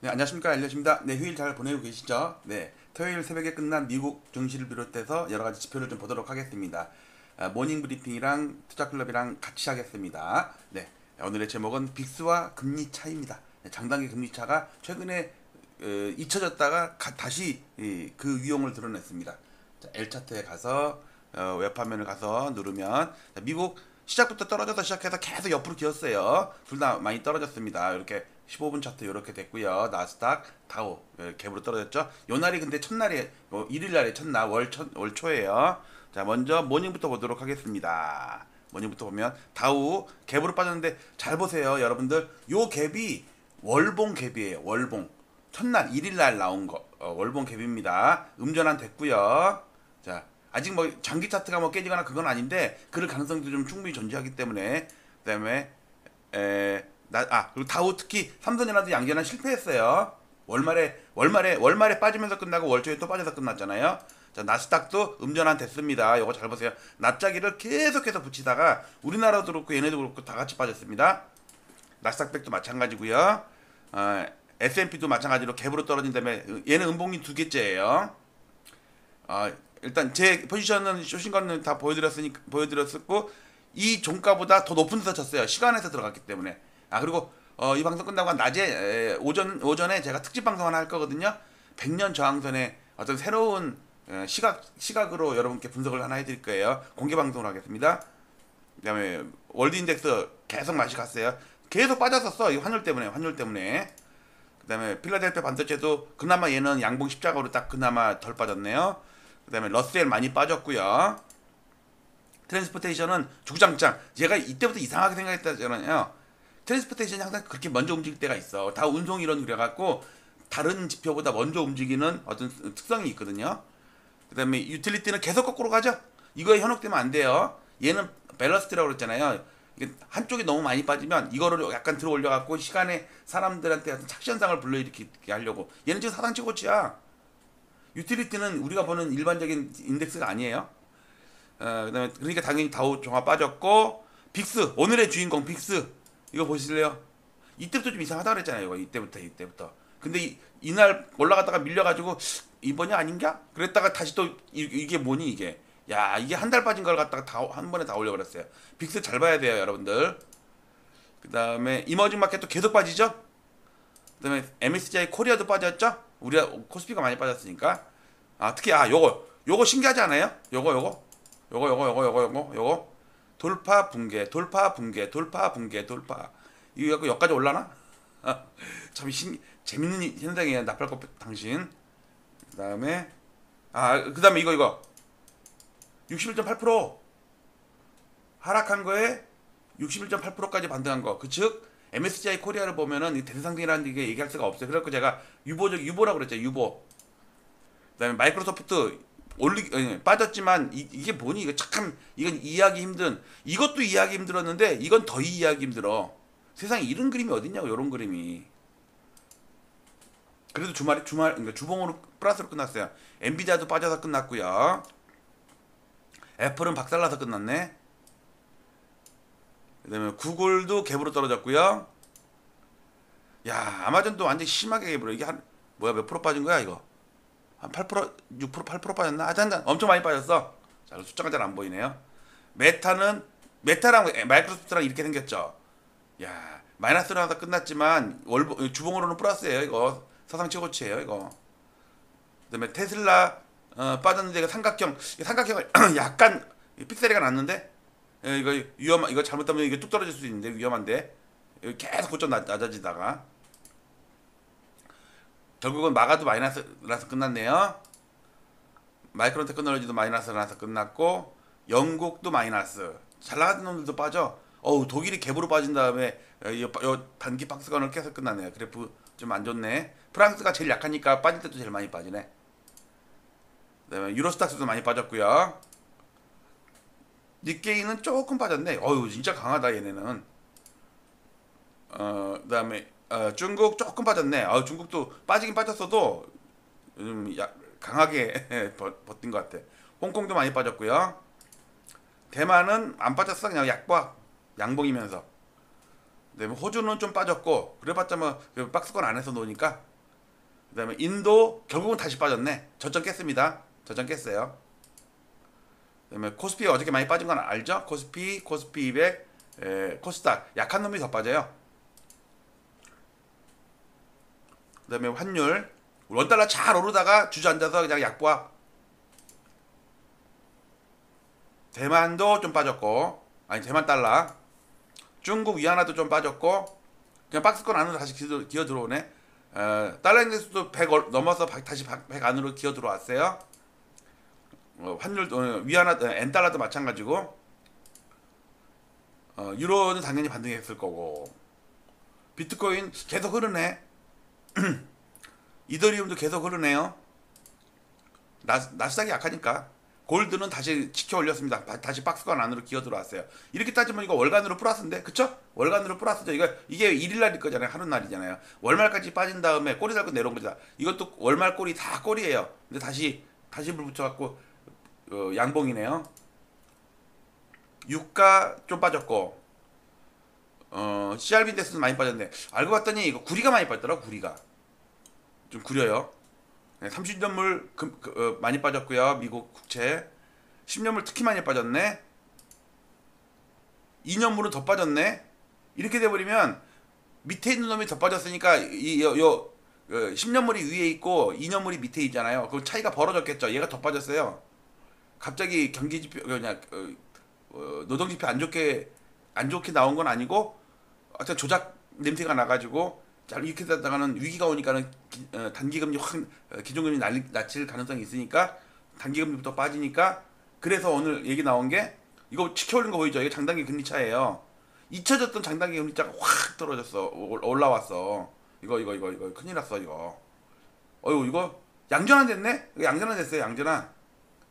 네, 안녕하십니까. 알려십니다. 네, 휴일 잘 보내고 계시죠? 네, 토요일 새벽에 끝난 미국 증시를 비롯해서 여러 가지 지표를 좀 보도록 하겠습니다. 모닝 브리핑이랑 투자클럽이랑 같이 하겠습니다. 네, 오늘의 제목은 빅스와 금리 차이입니다. 네, 장단기 금리 차가 최근에 잊혀졌다가 다시 그 위용을 드러냈습니다. 자, L 차트에 가서 웹화면을 가서 누르면 자, 미국 시작부터 떨어져서 시작해서 계속 옆으로 기었어요. 둘 다 많이 떨어졌습니다. 이렇게 15분 차트 이렇게 됐고요. 나스닥, 다우 갭으로 떨어졌죠. 요 날이 근데 첫날이 일일 날이 첫날 월 초예요. 자, 먼저 모닝부터 보도록 하겠습니다. 모닝부터 보면 다우 갭으로 빠졌는데 잘 보세요, 여러분들. 요 갭이 월봉 갭이에요. 월봉. 첫날 일일 날 나온 거 월봉 갭입니다. 음전환 됐고요. 자, 아직 뭐 장기 차트가 뭐 깨지거나 그건 아닌데 그럴 가능성도 좀 충분히 존재하기 때문에 그다음에 그리고 다우 특히 삼선전환도 양전환 실패했어요. 월말에 빠지면서 끝나고 월초에 또 빠져서 끝났잖아요. 자, 나스닥도 음전환 됐습니다. 요거 잘 보세요. 납작이를 계속해서 붙이다가 우리나라도 그렇고 얘네도 그렇고 다 같이 빠졌습니다. 나스닥백도 마찬가지고요. S&P도 마찬가지로 갭으로 떨어진 다음에 얘는 음봉이 두 개째예요. 일단 제 포지션은 쇼신 거는 다 보여드렸었고 이 종가보다 더 높은 데서 쳤어요. 시간에서 들어갔기 때문에. 그리고 이 방송 끝나고 낮에 오전에 제가 특집 방송 하나 할 거거든요. 100년 저항선의 어떤 새로운 시각으로 여러분께 분석을 하나 해드릴 거예요. 공개 방송을 하겠습니다. 그다음에 월드 인덱스 계속 맛이 갔어요. 계속 빠졌었어. 이 환율 때문에. 그다음에 필라델피아 반도체도 그나마 얘는 양봉 십자가로 딱 그나마 덜 빠졌네요. 그다음에 러셀 많이 빠졌고요. 트랜스포테이션은 주구장창. 제가 이때부터 이상하게 생각했다잖아요. 트랜스포테이션이 항상 그렇게 먼저 움직일 때가 있어. 다 운송 이론 그래갖고 다른 지표보다 먼저 움직이는 어떤 특성이 있거든요. 그다음에 유틸리티는 계속 거꾸로 가죠. 이거에 현혹되면 안 돼요. 얘는 밸런스라고 그랬잖아요. 한쪽이 너무 많이 빠지면 이거를 약간 들어 올려갖고 시간에 사람들한테 어떤 착시 현상을 불러일으키게 하려고. 얘는 지금 사상치고치야. 유틸리티는 우리가 보는 일반적인 인덱스가 아니에요. 그다음에 그러니까 당연히 다우 종합 빠졌고 빅스 오늘의 주인공 빅스 이거 보실래요? 이때부터 좀 이상하다 그랬잖아요. 이거 이때부터. 근데 이날 올라갔다가 밀려가지고 이번이 아닌가? 그랬다가 다시 또 이게 뭐니 이게? 야, 이게 한 달 빠진 걸 갖다가 한 번에 다 올려버렸어요. 빅스 잘 봐야 돼요, 여러분들. 그다음에 이머징 마켓도 계속 빠지죠? 그다음에 MSCI 코리아도 빠졌죠? 우리가 코스피가 많이 빠졌으니까. 특히 요거 신기하지 않아요? 요거 돌파 붕괴. 이거 여기까지 올라나? 참 재밌는 현상이에요. 나팔꽃 당신. 그다음에 이거 61.8% 하락한 거에 61.8%까지 반등한 거. 즉 MSCI 코리아를 보면은 대상등이라는 게 얘기할 수가 없어요. 그래서 제가 유보라고 그랬죠. 유보. 그다음에 마이크로소프트 빠졌지만 이게 뭐니? 이거 참 이건 이해하기 힘든. 이것도 이해하기 힘들었는데 이건 더 이해하기 힘들어. 세상에 이런 그림이 어딨냐고. 이런 그림이. 그래도 그러니까 주봉으로 플러스로 끝났어요. 엔비디아도 빠져서 끝났고요. 애플은 박살나서 끝났네. 그다음에 구글도 갭으로 떨어졌고요. 야, 아마존도 완전 심하게 갭으로. 이게 몇 프로 빠진 거야 이거? 한 8%, 6%, 8% 빠졌나? 하여튼 엄청 많이 빠졌어. 자, 숫자가 잘 안 보이네요. 메타랑 마이크로소프트랑 이렇게 생겼죠. 야, 마이너스로 하다 끝났지만 주봉으로는 플러스예요. 이거 사상 최고치예요. 이거. 그다음에 테슬라 빠졌는데 이거 삼각형을 약간 픽셀이가 났는데 이거 잘못하면 이게 뚝 떨어질 수 있는데 위험한데 계속 고점 낮아지다가 결국은 마가도 마이너스라서 끝났네요. 마이크론 테크놀로지도 마이너스라서 끝났고 영국도 마이너스. 잘 나가는 놈들도 빠져. 독일이 갭으로 빠진 다음에 단기 박스권을 계속 끝났네요. 그래프 좀 안 좋네. 프랑스가 제일 약하니까 빠질 때도 제일 많이 빠지네. 그다음에 유로스탁스도 많이 빠졌고요. 니케이는 조금 빠졌네. 진짜 강하다 얘네는. 그다음에 중국 조금 빠졌네. 중국도 빠지긴 빠졌어도 강하게 버틴 것 같아. 홍콩도 많이 빠졌고요. 대만은 안 빠졌어. 그냥 양봉이면서. 네, 호주는 좀 빠졌고 그래봤자 뭐 박스권 안에서 노니까 그다음에 인도 결국은 다시 빠졌네. 저점 깼습니다. 저점 깼어요. 그다음에 코스피 어저께 많이 빠진 건 알죠? 코스피 200, 코스닥 약한 놈이 더 빠져요. 그다음에 환율 원달러 잘 오르다가 주저앉아서 그냥 약보합. 대만도 좀 빠졌고, 아니 대만 달러, 중국 위안화도 좀 빠졌고, 그냥 박스권 안으로 다시 기어 들어오네. 달러 인덱스도 100 넘어서 다시 100 안으로 기어 들어왔어요. 환율 위안화 엔달러도 마찬가지고, 유로는 당연히 반등했을 거고, 비트코인 계속 흐르네. 이더리움도 계속 흐르네요. 나스닥이 약하니까. 골드는 다시 지켜 올렸습니다. 다시 박스권 안으로 기어 들어왔어요. 이렇게 따지면 이거 월간으로 플러스인데, 그쵸? 월간으로 플러스죠. 이게 1일날일 거잖아요. 하루날이잖아요. 월말까지 빠진 다음에 꼬리 달고 내려온 거죠. 이것도 월말 꼬리 다 꼬리예요. 근데 다시 물 붙여갖고 양봉이네요. 유가 좀 빠졌고, CRB 인덱스도 많이 빠졌네. 알고 봤더니 이거 구리가 많이 빠졌더라. 구리가 좀 구려요. 30년물 많이 빠졌고요. 미국 국채 10년물 특히 많이 빠졌네. 2년물은 더 빠졌네. 이렇게 돼버리면 밑에 있는 놈이 더 빠졌으니까 10년물이 위에 있고 2년물이 밑에 있잖아요. 그 차이가 벌어졌겠죠. 얘가 더 빠졌어요. 갑자기 경기지표 그냥 노동지표 안 좋게 나온 건 아니고 하여튼 조작 냄새가 나가지고 이렇게 되다가는 위기가 오니까는 단기금리 확 기존금리 낮출 가능성이 있으니까 단기금리부터 빠지니까, 그래서 오늘 얘기 나온 게 이거 지켜올린 거 보이죠? 이게 장단기 금리 차예요. 잊혀졌던 장단기 금리 차가 확 떨어졌어. 올라왔어. 이거 큰일 났어 이거. 이거 양전환 됐네? 이거 양전환 됐어요. 양전환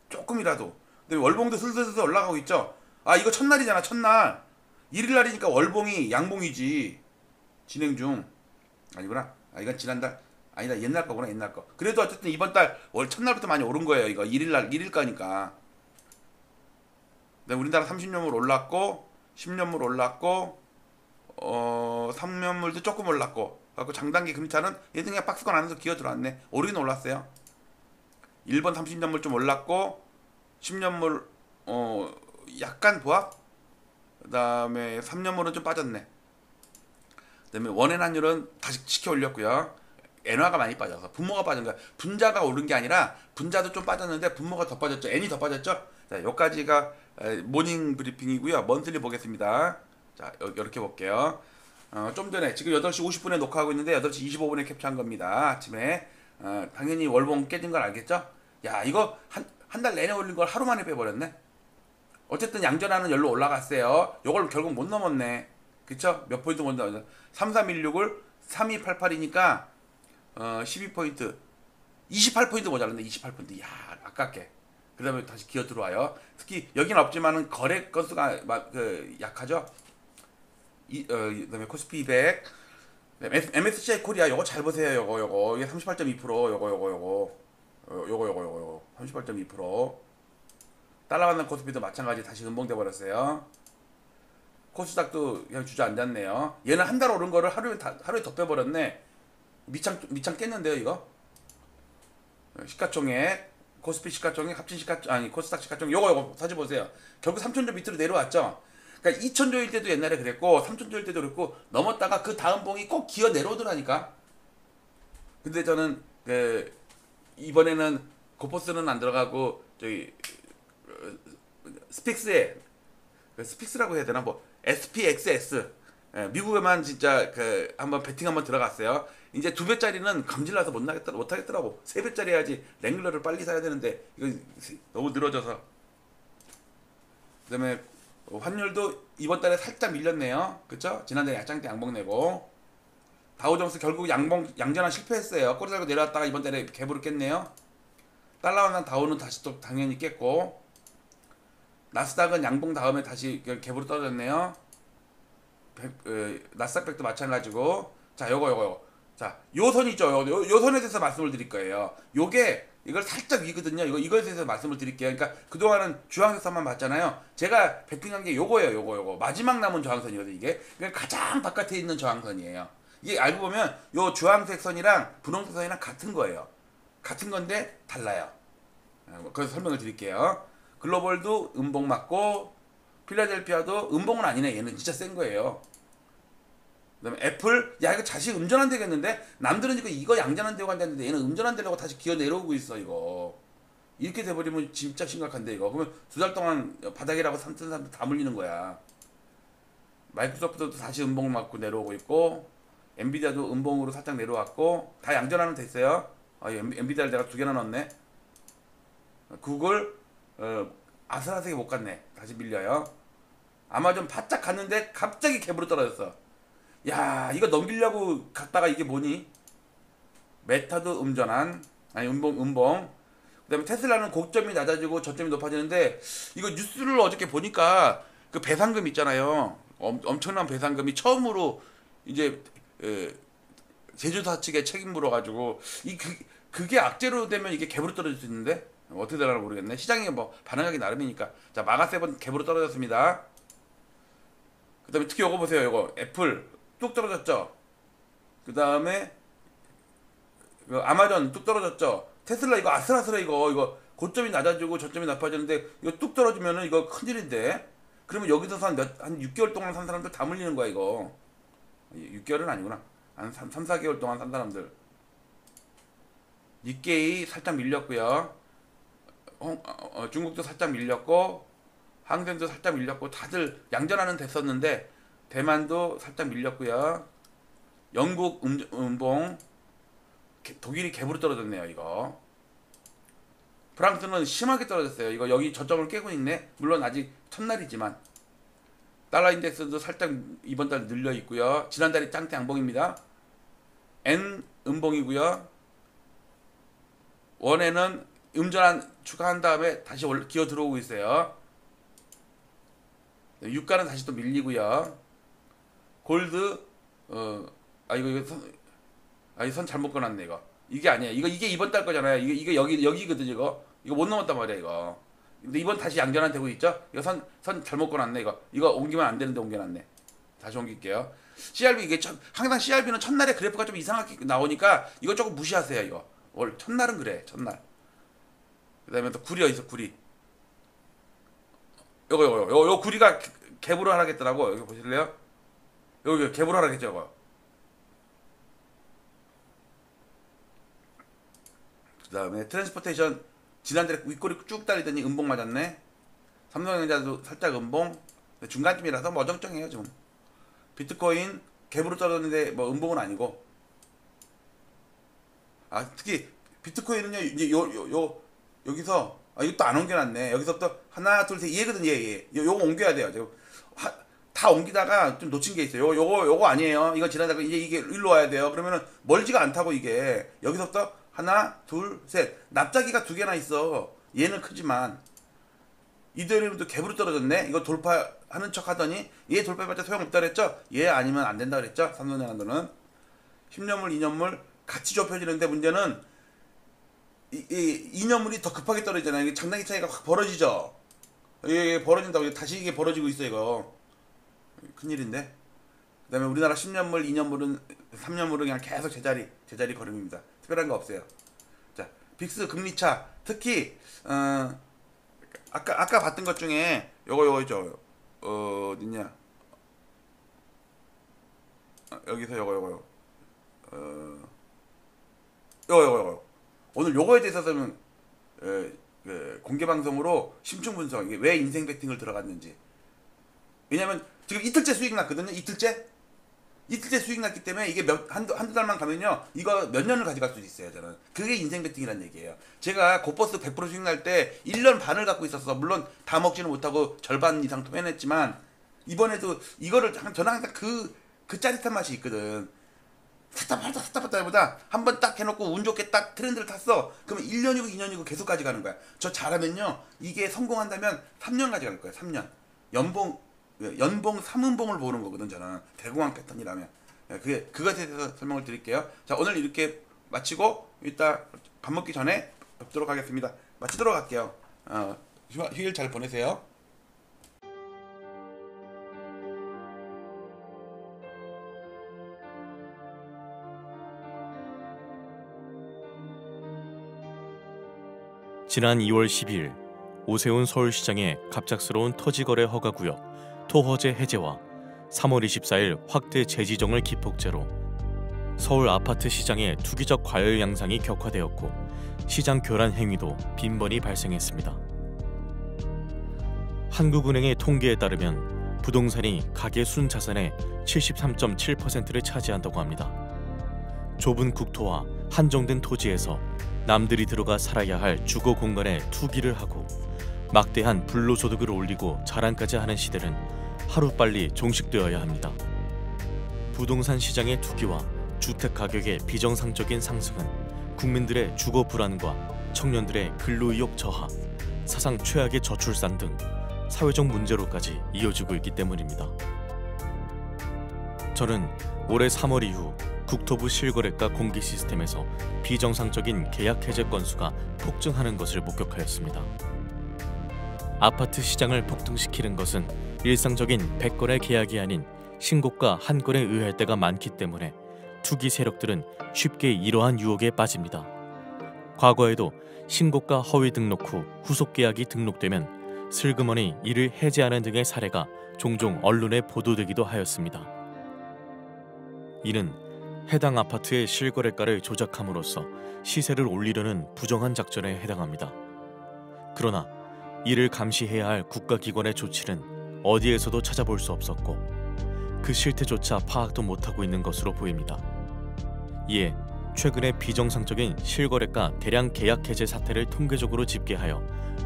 조금이라도. 근데 월봉도 슬슬 올라가고 있죠. 아 이거 첫날이잖아. 첫날 1일날이니까 월봉이 양봉이지. 진행 중. 아니구나. 이건 지난달 아니다. 옛날 거구나. 옛날 거. 그래도 어쨌든 이번 달 첫날부터 많이 오른 거예요. 이거 1일 거니까. 네, 우리나라 30년물 올랐고 10년물 올랐고 3년물도 조금 올랐고, 그래서 장단기 금리차는 얘들 그냥 박스권 안에서 기어 들어왔네. 오르긴 올랐어요. 일본 30년물 좀 올랐고 10년물 약간 보합. 그 다음에 3년물은 좀 빠졌네. 그다음에 원엔환율은 다시 지켜 올렸고요. 엔화가 많이 빠져서 분모가 빠진 거야. 분자가 오른 게 아니라 분자도 좀 빠졌는데 분모가 더 빠졌죠. 엔이 더 빠졌죠. 자, 여기까지가 모닝 브리핑이고요. 먼슬리 보겠습니다. 자, 이렇게 볼게요. 좀 전에 지금 8시 50분에 녹화하고 있는데 8시 25분에 캡처한 겁니다. 아침에. 당연히 월봉 깨진 걸 알겠죠? 야, 이거 한 달 내내 올린 걸 하루 만에 빼버렸네. 어쨌든 양전하는 열로 올라갔어요. 요걸 결국 못 넘었네. 그쵸? 몇 포인트 못 넘었어. 3316을 3288이니까 12포인트 28포인트 모자랐네. 28포인트. 야, 아깝게. 그 다음에 다시 기어 들어와요. 특히 여기는 없지만은 거래 건수가 약하죠. 그다음에 코스피 200, MSCI 코리아 요거 잘 보세요. 요거 이게 38.2%, 요거 38.2%. 달러 만난 코스피도 마찬가지 다시 음봉돼 버렸어요. 코스닥도 그냥 주저앉았네요. 얘는 한 달 오른 거를 하루에 더 빼버렸네. 밑창 깼는데요 이거. 시가총액, 코스피 시가총액, 합친 시가총액, 아니 코스닥 시가총액 요거 사진 보세요. 결국 3천조 밑으로 내려왔죠. 그러니까 2천조일 때도 옛날에 그랬고 3천조일 때도 그랬고 넘었다가 그 다음 봉이 꼭 기어 내려오더라니까. 근데 저는 이번에는 고포스는 안 들어가고 저기 스픽스에 스픽스라고 해야 되나 뭐 SPXS 미국에만 진짜 한번 배팅 한번 들어갔어요. 이제 2배짜리는 감질나서 못 하겠더라고. 3배짜리 해야지. 랭글러를 빨리 사야 되는데 이거 너무 늘어져서. 그다음에 환율도 이번 달에 살짝 밀렸네요. 그쵸? 지난달에 약장대 양봉 내고. 다우존스 결국 양전환 실패했어요. 꼬리 달고 내려왔다가 이번 달에 갭으로 깼네요. 달러 완난 다우는 다시 또 당연히 깼고, 나스닥은 양봉 다음에 다시 갭으로 떨어졌네요. 나스닥 100도 마찬가지고. 자, 요거. 자, 요 선 있죠. 요 선에 대해서 말씀을 드릴 거예요. 요게 이걸 살짝 위거든요. 이거에 대해서 말씀을 드릴게요. 그러니까 그동안은 주황색선만 봤잖아요. 제가 베팅한 게 요거예요. 요거 마지막 남은 저항선이거든요. 이게 그러니까 가장 바깥에 있는 저항선이에요. 이게 알고 보면 요 주황색 선이랑 분홍색 선이랑 같은 거예요. 같은 건데 달라요. 그래서 설명을 드릴게요. 글로벌도 음봉 맞고 필라델피아도 음봉은 아니네. 얘는 진짜 센 거예요. 그다음에 애플, 야 이거 자식 음전 안 되겠는데? 남들은 이거 양전 안 되고 한다는데 얘는 음전 안 되려고 다시 기어 내려오고 있어 이거. 이렇게 돼버리면 진짜 심각한데 이거. 그러면 2달 동안 바닥이라고 삼든 사람들 다 물리는 거야. 마이크로소프트도 다시 음봉을 맞고 내려오고 있고, 엔비디아도 음봉으로 살짝 내려왔고, 다 양전하면 됐어요. 엔비디아를 내가 2개나 넣었네. 구글 아슬아슬하게 못 갔네. 다시 밀려요. 아마존 바짝 갔는데 갑자기 갭으로 떨어졌어. 야 이거 넘기려고 갔다가 이게 뭐니? 메타도 음전한, 아니 음봉. 그다음에 테슬라는 고점이 낮아지고 저점이 높아지는데, 이거 뉴스를 어저께 보니까 그 배상금 있잖아요. 엄청난 배상금이 처음으로 이제 제조사 측에 책임 물어가지고 그게 악재로 되면 이게 갭으로 떨어질 수 있는데 어떻게 되나 모르겠네. 시장이 뭐 반응하기 나름이니까. 자, 마가세븐 갭으로 떨어졌습니다. 그다음에 특히 요거 보세요. 요거 애플 뚝 떨어졌죠. 그다음에 아마존 뚝 떨어졌죠. 테슬라 이거 아슬아슬해. 이거 고점이 낮아지고 저점이 높아지는데 이거 뚝 떨어지면은 이거 큰일인데. 그러면 여기서 한 6개월 동안 산 사람들 다 물리는 거야 이거. 6개월은 아니구나. 한 3, 4개월 동안 산 사람들. 니케이 살짝 밀렸고요. 중국도 살짝 밀렸고, 항생도 살짝 밀렸고, 다들 양전하는 됐었는데 대만도 살짝 밀렸고요. 영국 음봉, 독일이 갭으로 떨어졌네요 이거. 프랑스는 심하게 떨어졌어요. 이거 여기 저점을 깨고 있네. 물론 아직 첫날이지만. 달러 인덱스도 살짝 이번 달 늘려 있고요. 지난달이 짱대 양봉입니다. N 음봉이고요. 원에는 음전한 추가한 다음에 다시 기어 들어오고 있어요. 유가는 다시 또 밀리고요. 골드 이거 선 잘못 꺼놨네 이거. 이게 아니야. 이게 이번 달 거잖아요. 이게 여기거든 이거. 이거 못 넘었단 말이야 이거. 근데 이번 다시 양전환 되고 있죠? 이거 선 잘못 꺼놨네 이거. 이거 옮기면 안 되는데 옮겨놨네. 다시 옮길게요. CRB 이게 항상 CRB는 첫날에 그래프가 좀 이상하게 나오니까 이거 조금 무시하세요 이거. 월 첫날은 그래 첫날. 그다음에 또 구리 어디서 구리. 요거 구리가 갭으로 하라겠더라고. 여기 보실래요? 여기 갭으로 하라겠죠 이거. 그다음에 트랜스포테이션 지난달에 윗꼬리 쭉 달리더니 음봉 맞았네. 삼성전자도 살짝 음봉. 중간쯤이라서 뭐 어정쩡해요 지금. 비트코인 갭으로 떨어졌는데 뭐 음봉은 아니고. 특히 비트코인은요 이제 여기서 이것도 안 옮겨놨네. 여기서부터 하나 둘 셋 얘거든 얘. 요거 옮겨야 돼요. 지금 다 옮기다가 좀 놓친 게 있어요. 요거 아니에요. 이거 지나다가 이제 이게 일로 와야 돼요. 그러면은 멀지가 않다고 이게. 여기서부터 하나 둘 셋 납작이가 2개나 있어. 얘는 크지만 이더리움도 갭으로 떨어졌네. 이거 돌파하는 척 하더니 얘 돌파해봤자 소용없다 그랬죠. 얘 아니면 안 된다 그랬죠. 삼성전자는 10년물 2년물 같이 좁혀지는데 문제는 이 2년물이 더 급하게 떨어지잖아요. 이게 장단기 차이가 확 벌어지죠. 이게 벌어진다고. 다시 이게 벌어지고 있어 이거. 큰일인데. 그 다음에 우리나라 10년물 2년물은 3년물은 그냥 계속 제자리 걸음입니다. 특별한 거 없어요. 자, 빅스 금리차 특히 아까 봤던 것 중에 요거 있죠. 어딨냐? 여기서 요거 오늘 요거에 대해서는 공개 방송으로 심층 분석, 이게 왜 인생 베팅을 들어갔는지. 왜냐면 지금 이틀째 수익 났거든요. 이틀째 수익 났기 때문에 이게 한두 달만 가면요 이거 몇 년을 가져갈 수도 있어요. 저는 그게 인생 베팅이란 얘기예요. 제가 고버스 100% 수익 날 때 1년 반을 갖고 있었어. 물론 다 먹지는 못하고 절반 이상 토해냈지만 이번에도 이거를 저는 항상 그 짜릿한 맛이 있거든. 샀다 팔다 보다 한 번 딱 해놓고 운 좋게 딱 트렌드를 탔어. 그러면 1년이고 2년이고 계속 가져가는 거야. 저 잘하면요 이게 성공한다면 3년 가져갈 거야. 3년 연봉 3운봉을 보는 거거든. 저는 대공황 패턴이라면. 그것에 대해서 설명을 드릴게요. 자, 오늘 이렇게 마치고 이따 밥 먹기 전에 뵙도록 하겠습니다. 마치도록 할게요. 휴일 잘 보내세요. 지난 2월 12일 오세훈 서울시장의 갑작스러운 토지거래 허가구역 토허제 해제와 3월 24일 확대 재지정을 기폭제로 서울 아파트 시장의 투기적 과열 양상이 격화되었고 시장 교란 행위도 빈번히 발생했습니다. 한국은행의 통계에 따르면 부동산이 가계 순자산의 73.7%를 차지한다고 합니다. 좁은 국토와 한정된 토지에서 남들이 들어가 살아야 할 주거 공간에 투기를 하고 막대한 불로소득을 올리고 자랑까지 하는 시대는 하루빨리 종식되어야 합니다. 부동산 시장의 투기와 주택 가격의 비정상적인 상승은 국민들의 주거 불안과 청년들의 근로의욕 저하, 사상 최악의 저출산 등 사회적 문제로까지 이어지고 있기 때문입니다. 저는 올해 3월 이후 국토부 실거래가 공개 시스템에서 비정상적인 계약 해제 건수가 폭증하는 것을 목격하였습니다. 아파트 시장을 폭등시키는 것은 일상적인 100건의 계약이 아닌 신고가 한 건에 의할 때가 많기 때문에 투기 세력들은 쉽게 이러한 유혹에 빠집니다. 과거에도 신고가 허위 등록 후 후속 계약이 등록되면 슬그머니 이를 해제하는 등의 사례가 종종 언론에 보도되기도 하였습니다. 이는 해당 아파트의 실거래가를 조작함으로써 시세를 올리려는 부정한 작전에 해당합니다. 그러나 이를 감시해야 할 국가기관의 조치는 어디에서도 찾아볼 수 없었고 그 실태조차 파악도 못하고 있는 것으로 보입니다. 이에 최근에 비정상적인 실거래가 대량 계약 해제 사태를 통계적으로 집계하여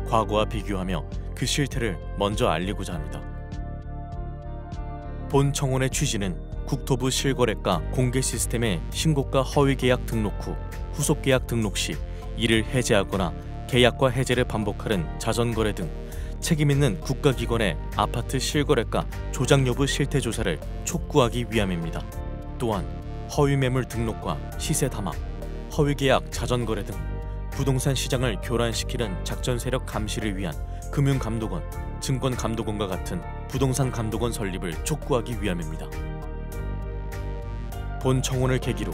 과거와 비교하며 그 실태를 먼저 알리고자 합니다. 본 청원의 취지는 국토부 실거래가 공개 시스템의 신고가 허위 계약 등록 후 후속 계약 등록 시 이를 해제하거나 계약과 해제를 반복하는 자전거래 등 책임있는 국가기관의 아파트 실거래가 조작 여부 실태 조사를 촉구하기 위함입니다. 또한 허위 매물 등록과 시세 담합, 허위 계약 자전거래 등 부동산 시장을 교란시키는 작전 세력 감시를 위한 금융감독원, 증권감독원과 같은 부동산 감독원 설립을 촉구하기 위함입니다. 본 청원을 계기로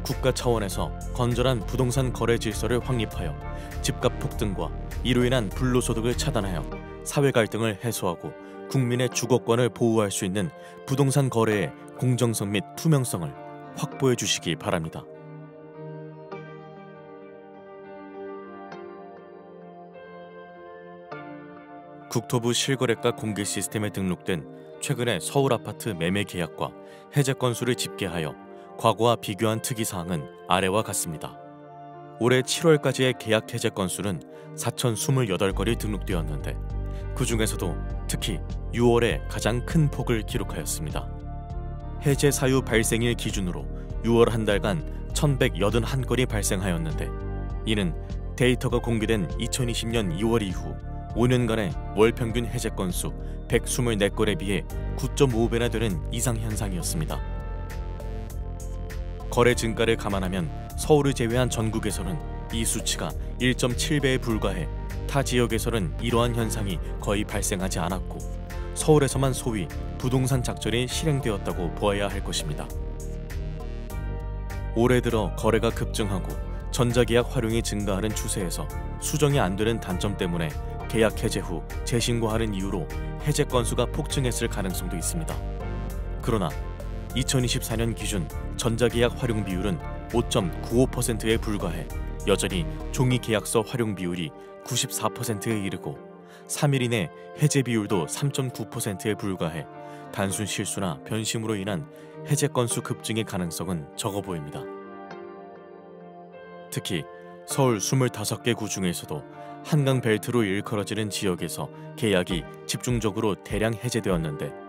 국가 차원에서 건전한 부동산 거래 질서를 확립하여 집값 폭등과 이로 인한 불로소득을 차단하여 사회 갈등을 해소하고 국민의 주거권을 보호할 수 있는 부동산 거래의 공정성 및 투명성을 확보해 주시기 바랍니다. 국토부 실거래가 공개 시스템에 등록된 최근의 서울 아파트 매매 계약과 해제 건수를 집계하여 과거와 비교한 특이사항은 아래와 같습니다. 올해 7월까지의 계약 해제 건수는 4,028건이 등록되었는데 그 중에서도 특히 6월에 가장 큰 폭을 기록하였습니다. 해제 사유 발생일 기준으로 6월 한 달간 1,181건이 발생하였는데 이는 데이터가 공개된 2020년 2월 이후 5년간의 월 평균 해제 건수 124건에 비해 9.5배나 되는 이상 현상이었습니다. 거래 증가를 감안하면 서울을 제외한 전국에서는 이 수치가 1.7배에 불과해 타 지역에서는 이러한 현상이 거의 발생하지 않았고 서울에서만 소위 부동산 작전이 실행되었다고 보아야 할 것입니다. 올해 들어 거래가 급증하고 전자계약 활용이 증가하는 추세에서 수정이 안 되는 단점 때문에 계약 해제 후 재신고하는 이유로 해제 건수가 폭증했을 가능성도 있습니다. 그러나 2024년 기준 전자계약 활용 비율은 5.95%에 불과해 여전히 종이계약서 활용 비율이 94%에 이르고 3일 이내 해제 비율도 3.9%에 불과해 단순 실수나 변심으로 인한 해제 건수 급증의 가능성은 적어 보입니다. 특히 서울 25개 구 중에서도 한강 벨트로 일컬어지는 지역에서 계약이 집중적으로 대량 해제되었는데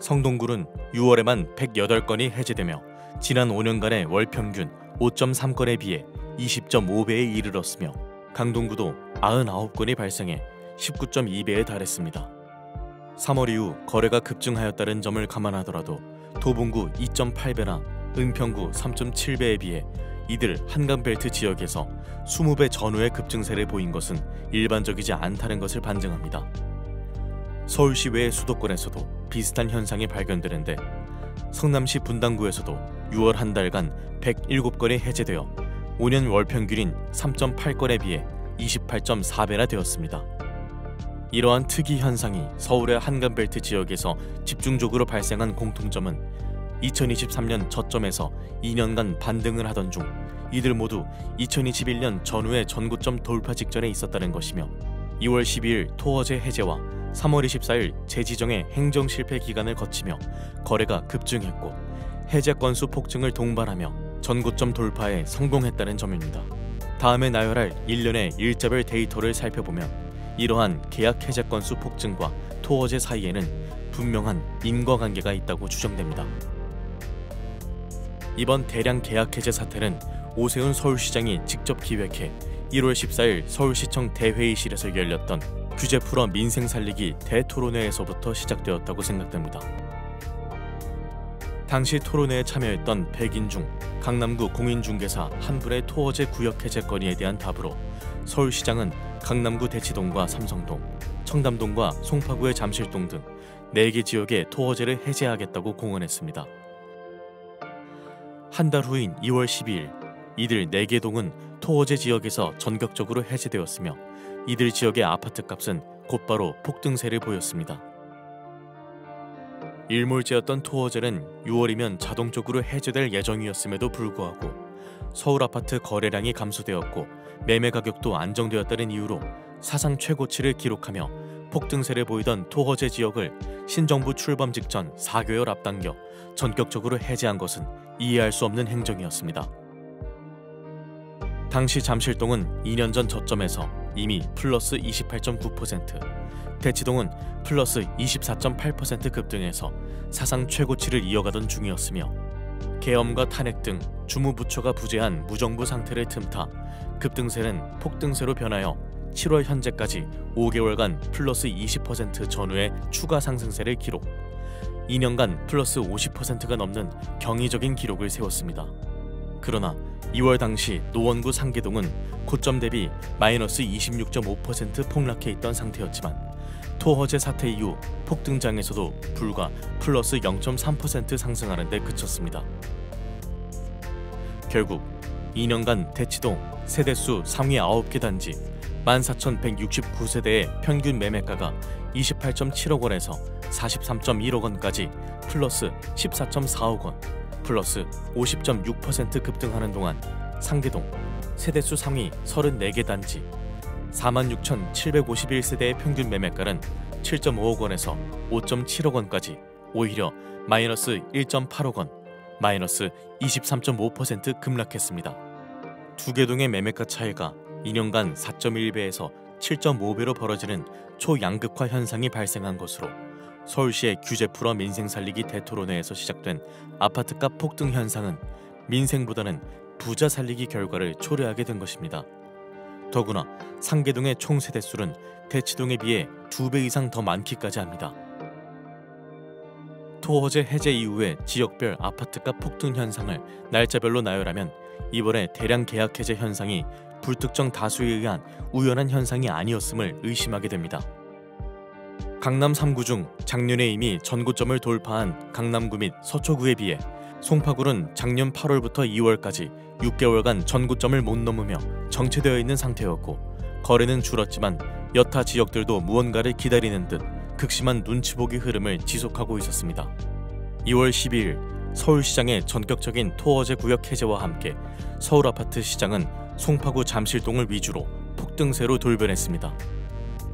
성동구는 6월에만 108건이 해제되며 지난 5년간의 월 평균 5.3건에 비해 20.5배에 이르렀으며 강동구도 99건이 발생해 19.2배에 달했습니다. 3월 이후 거래가 급증하였다는 점을 감안하더라도 도봉구 2.8배나 은평구 3.7배에 비해 이들 한강벨트 지역에서 20배 전후의 급증세를 보인 것은 일반적이지 않다는 것을 반증합니다. 서울시 외의 수도권에서도 비슷한 현상이 발견되는데 성남시 분당구에서도 6월 한 달간 107건이 해제되어 5년 월 평균인 3.8건에 비해 28.4배나 되었습니다. 이러한 특이 현상이 서울의 한강벨트 지역에서 집중적으로 발생한 공통점은 2023년 저점에서 2년간 반등을 하던 중 이들 모두 2021년 전후의 전고점 돌파 직전에 있었다는 것이며 2월 12일 토어제 해제와 3월 24일 재지정의 행정 실패 기간을 거치며 거래가 급증했고 해제 건수 폭증을 동반하며 전고점 돌파에 성공했다는 점입니다. 다음에 나열할 일련의 일자별 데이터를 살펴보면 이러한 계약 해제 건수 폭증과 토어제 사이에는 분명한 인과관계가 있다고 추정됩니다. 이번 대량 계약 해제 사태는 오세훈 서울시장이 직접 기획해 1월 14일 서울시청 대회의실에서 열렸던 규제 풀어 민생 살리기 대토론회에서부터 시작되었다고 생각됩니다. 당시 토론회에 참여했던 100인 중 강남구 공인중개사 한 분의 토어제 구역 해제 건의에 대한 답으로 서울시장은 강남구 대치동과 삼성동, 청담동과 송파구의 잠실동 등 4개 지역의 토어제를 해제하겠다고 공언했습니다. 한 달 후인 2월 12일 이들 4개 동은 토어제 지역에서 전격적으로 해제되었으며 이들 지역의 아파트값은 곧바로 폭등세를 보였습니다. 일몰제였던 토어제는 6월이면 자동적으로 해제될 예정이었음에도 불구하고 서울 아파트 거래량이 감소되었고 매매 가격도 안정되었다는 이유로 사상 최고치를 기록하며 폭등세를 보이던 토어제 지역을 신정부 출범 직전 4개월 앞당겨 전격적으로 해제한 것은 이해할 수 없는 행정이었습니다. 당시 잠실동은 2년 전 저점에서 이미 플러스 28.9%, 대치동은 플러스 24.8% 급등해서 사상 최고치를 이어가던 중이었으며 계엄과 탄핵 등 주무부처가 부재한 무정부 상태를 틈타 급등세는 폭등세로 변하여 7월 현재까지 5개월간 플러스 20% 전후의 추가 상승세를 기록, 2년간 플러스 50%가 넘는 경이적인 기록을 세웠습니다. 그러나 2월 당시 노원구 상계동은 고점 대비 마이너스 26.5% 폭락해 있던 상태였지만 토어제 사태 이후 폭등장에서도 불과 플러스 0.3% 상승하는 데 그쳤습니다. 결국 2년간 대치동 세대수 상위 9개 단지 14,169세대의 평균 매매가가 28.7억 원에서 43.1억 원까지 플러스 14.4억 원, 플러스 50.6% 급등하는 동안 상계동 세대수 상위 34개 단지 46,751세대의 평균 매매가는 7.5억 원에서 5.7억 원까지 오히려 마이너스 1.8억 원, 마이너스 23.5% 급락했습니다. 두 개 동의 매매가 차이가 2년간 4.1배에서 7.5배로 벌어지는 초양극화 현상이 발생한 것으로 서울시의 규제 풀어 민생 살리기 대토론회에서 시작된 아파트값 폭등 현상은 민생보다는 부자 살리기 결과를 초래하게 된 것입니다. 더구나 상계동의 총 세대수는 대치동에 비해 2배 이상 더 많기까지 합니다. 토어제 해제 이후의 지역별 아파트값 폭등 현상을 날짜별로 나열하면 이번에 대량 계약 해제 현상이 불특정 다수에 의한 우연한 현상이 아니었음을 의심하게 됩니다. 강남 3구 중 작년에 이미 전고점을 돌파한 강남구 및 서초구에 비해 송파구는 작년 8월부터 2월까지 6개월간 전고점을 못 넘으며 정체되어 있는 상태였고 거래는 줄었지만 여타 지역들도 무언가를 기다리는 듯 극심한 눈치보기 흐름을 지속하고 있었습니다. 2월 12일 서울시장의 전격적인 토어제 구역 해제와 함께 서울 아파트 시장은 송파구 잠실동을 위주로 폭등세로 돌변했습니다.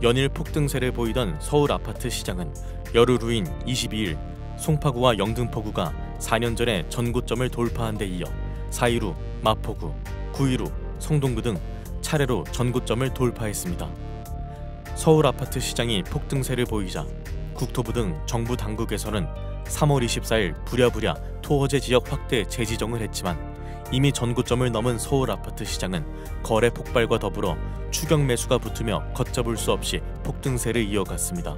연일 폭등세를 보이던 서울 아파트 시장은 열흘 후인 22일 송파구와 영등포구가 4년 전에 전고점을 돌파한 데 이어 4일 후 마포구, 9일 후 성동구 등 차례로 전고점을 돌파했습니다. 서울 아파트 시장이 폭등세를 보이자 국토부 등 정부 당국에서는 3월 24일 부랴부랴 토어제 지역 확대 재지정을 했지만 이미 전고점을 넘은 서울 아파트 시장은 거래 폭발과 더불어 추격 매수가 붙으며 걷잡을 수 없이 폭등세를 이어갔습니다.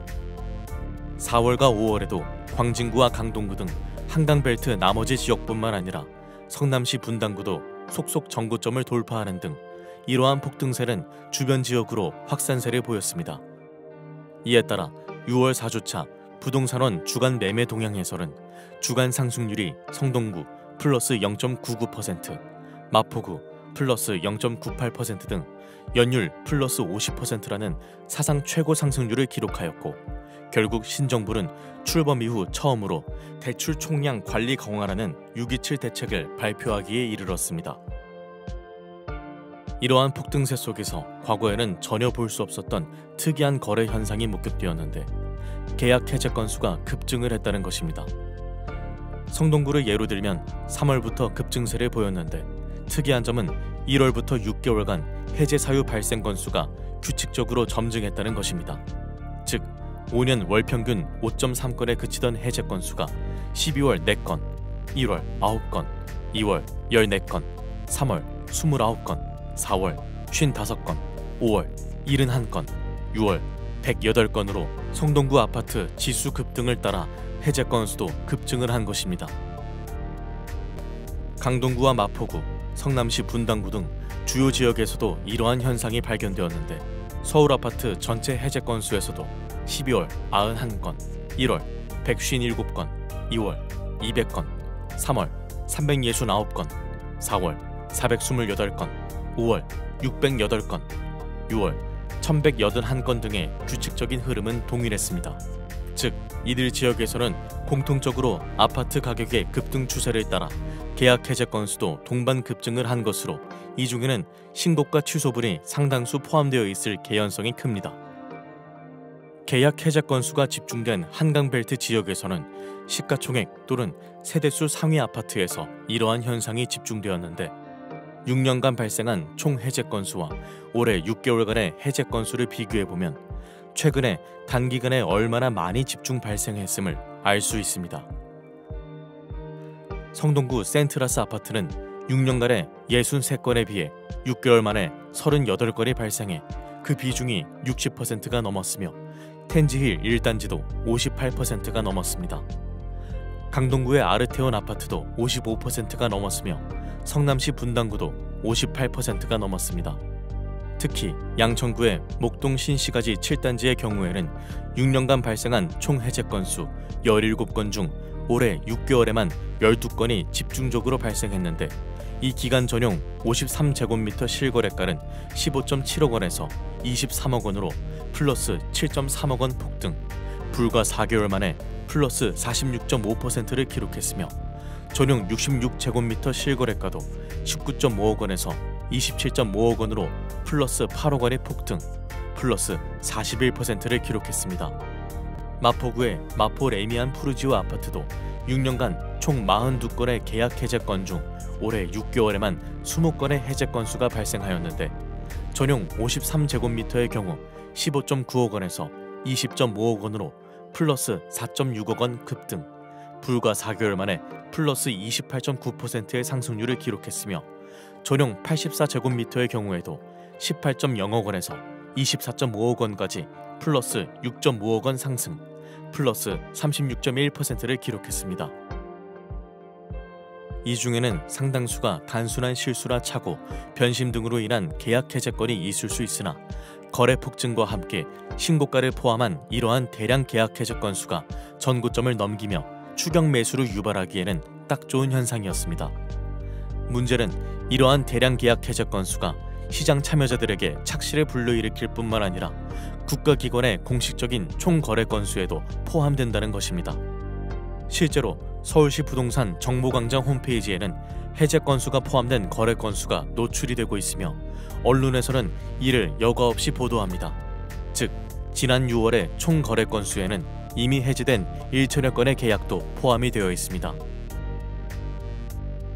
4월과 5월에도 광진구와 강동구 등 한강벨트 나머지 지역뿐만 아니라 성남시 분당구도 속속 전고점을 돌파하는 등 이러한 폭등세는 주변 지역으로 확산세를 보였습니다. 이에 따라 6월 4주차 부동산원 주간 매매 동향에서는 주간 상승률이 성동구 플러스 0.99%, 마포구 플러스 0.98% 등 연율 플러스 50%라는 사상 최고 상승률을 기록하였고, 결국 신정부는 출범 이후 처음으로 대출 총량 관리 강화라는 6.27 대책을 발표하기에 이르렀습니다. 이러한 폭등세 속에서 과거에는 전혀 볼 수 없었던 특이한 거래 현상이 목격되었는데, 계약 해제 건수가 급증을 했다는 것입니다. 성동구를 예로 들면 3월부터 급증세를 보였는데, 특이한 점은 1월부터 6개월간 해제 사유 발생 건수가 규칙적으로 점증했다는 것입니다. 즉 5년 월 평균 5.3건에 그치던 해제 건수가 12월 4건, 1월 9건, 2월 14건, 3월 29건, 4월 55건, 5월 71건, 6월 108건으로 성동구 아파트 지수 급등을 따라 해제 건수도 급증을 한 것입니다. 강동구와 마포구, 성남시 분당구 등 주요 지역에서도 이러한 현상이 발견되었는데, 서울 아파트 전체 해제 건수에서도 12월 91건, 1월 157건, 2월 200건, 3월 369건, 4월 428건, 5월 608건, 6월 1181건 등의 규칙적인 흐름은 동일했습니다. 즉 이들 지역에서는 공통적으로 아파트 가격의 급등 추세를 따라 계약 해제 건수도 동반 급증을 한 것으로, 이 중에는 신고가 취소분이 상당수 포함되어 있을 개연성이 큽니다. 계약 해제 건수가 집중된 한강벨트 지역에서는 시가총액 또는 세대수 상위 아파트에서 이러한 현상이 집중되었는데, 6년간 발생한 총 해제 건수와 올해 6개월간의 해제 건수를 비교해보면 최근에 단기간에 얼마나 많이 집중 발생했음을 알 수 있습니다. 성동구 센트라스 아파트는 6년간에 63건에 비해 6개월 만에 38건이 발생해 그 비중이 60%가 넘었으며, 텐지힐 1단지도 58%가 넘었습니다. 강동구의 아르테온 아파트도 55%가 넘었으며, 성남시 분당구도 58%가 넘었습니다. 특히 양천구의 목동 신시가지 7단지의 경우에는 6년간 발생한 총 해제 건수 17건 중 올해 6개월에만 12건이 집중적으로 발생했는데, 이 기간 전용 53제곱미터 실거래가는 15.7억 원에서 23억 원으로 플러스 7.3억 원 폭등, 불과 4개월 만에 플러스 46.5%를 기록했으며, 전용 66제곱미터 실거래가도 19.5억 원에서 27.5억 원으로 플러스 8억 원의 폭등, 플러스 41%를 기록했습니다. 마포구의 마포 레미안 푸르지오 아파트도 6년간 총 42건의 계약 해제 건 중 올해 6개월에만 20건의 해제 건수가 발생하였는데, 전용 53제곱미터의 경우 15.9억 원에서 20.5억 원으로 플러스 4.6억 원 급등, 불과 4개월 만에 플러스 28.9%의 상승률을 기록했으며, 전용 84제곱미터의 경우에도 18.0억 원에서 24.5억 원까지 플러스 6.5억 원 상승, 플러스 36.1%를 기록했습니다. 이 중에는 상당수가 단순한 실수나 착오, 변심 등으로 인한 계약 해제건이 있을 수 있으나, 거래 폭증과 함께 신고가를 포함한 이러한 대량 계약 해제 건수가 전고점을 넘기며 추경 매수를 유발하기에는 딱 좋은 현상이었습니다. 문제는 이러한 대량 계약 해제 건수가 시장 참여자들에게 착시를 불러일으킬 뿐만 아니라 국가기관의 공식적인 총 거래 건수에도 포함된다는 것입니다. 실제로 서울시 부동산 정보광장 홈페이지에는 해제 건수가 포함된 거래 건수가 노출이 되고 있으며, 언론에서는 이를 여과 없이 보도합니다. 즉 지난 6월의 총 거래 건수에는 이미 해제된 1천여 건의 계약도 포함이 되어 있습니다.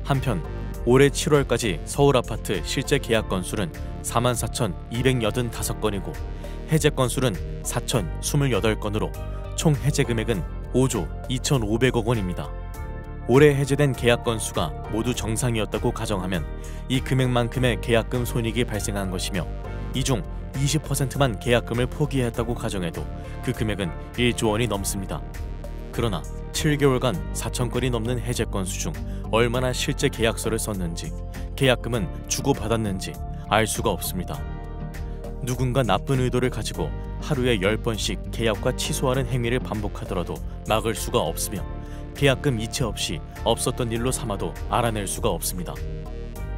한편 올해 7월까지 서울 아파트 실제 계약 건수는 44,285건이고 해제 건수는 4,028건으로 총 해제 금액은 5조 2,500억 원입니다. 올해 해제된 계약 건수가 모두 정상이었다고 가정하면 이 금액만큼의 계약금 손익이 발생한 것이며, 이 중 20%만 계약금을 포기했다고 가정해도 그 금액은 1조 원이 넘습니다. 그러나 7개월간 4,000건이 넘는 해제 건수 중 얼마나 실제 계약서를 썼는지, 계약금은 주고받았는지 알 수가 없습니다. 누군가 나쁜 의도를 가지고 하루에 10번씩 계약과 취소하는 행위를 반복하더라도 막을 수가 없으며, 계약금 이체 없이 없었던 일로 삼아도 알아낼 수가 없습니다.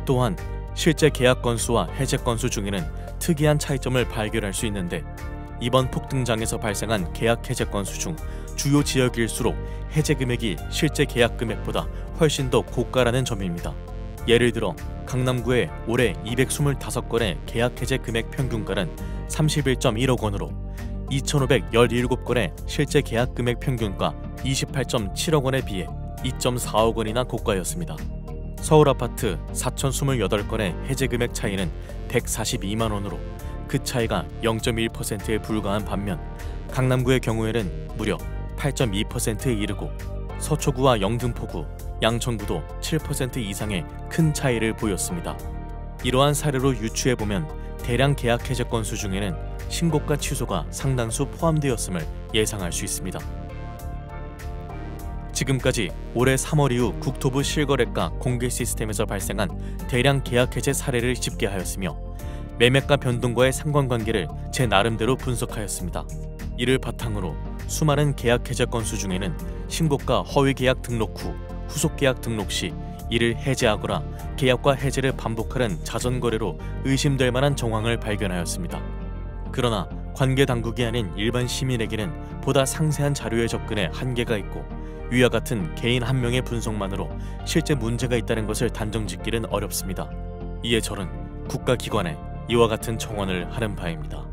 또한 실제 계약 건수와 해제 건수 중에는 특이한 차이점을 발견할 수 있는데, 이번 폭등장에서 발생한 계약 해제 건수 중 주요 지역일수록 해제 금액이 실제 계약 금액보다 훨씬 더 고가라는 점입니다. 예를 들어 강남구의 올해 225건의 계약 해제 금액 평균가는 31.1억 원으로 2,517건의 실제 계약 금액 평균가 28.7억 원에 비해 2.4억 원이나 고가였습니다. 서울 아파트 4,028건의 해제 금액 차이는 142만 원으로 그 차이가 0.1%에 불과한 반면, 강남구의 경우에는 무려 8.2%에 이르고 서초구와 영등포구, 양천구도 7% 이상의 큰 차이를 보였습니다. 이러한 사례로 유추해보면 대량 계약 해제 건수 중에는 신고가 취소가 상당수 포함되었음을 예상할 수 있습니다. 지금까지 올해 3월 이후 국토부 실거래가 공개 시스템에서 발생한 대량 계약 해제 사례를 집계하였으며, 매매가 변동과의 상관관계를 제 나름대로 분석하였습니다. 이를 바탕으로 수많은 계약 해제 건수 중에는 신고가 허위 계약 등록 후 후속 계약 등록 시 이를 해제하거나 계약과 해제를 반복하는 자전거래로 의심될 만한 정황을 발견하였습니다. 그러나 관계 당국이 아닌 일반 시민에게는 보다 상세한 자료에 접근에 한계가 있고, 위와 같은 개인 한 명의 분석만으로 실제 문제가 있다는 것을 단정짓기는 어렵습니다. 이에 저는 국가기관에 이와 같은 청원을 하는 바입니다.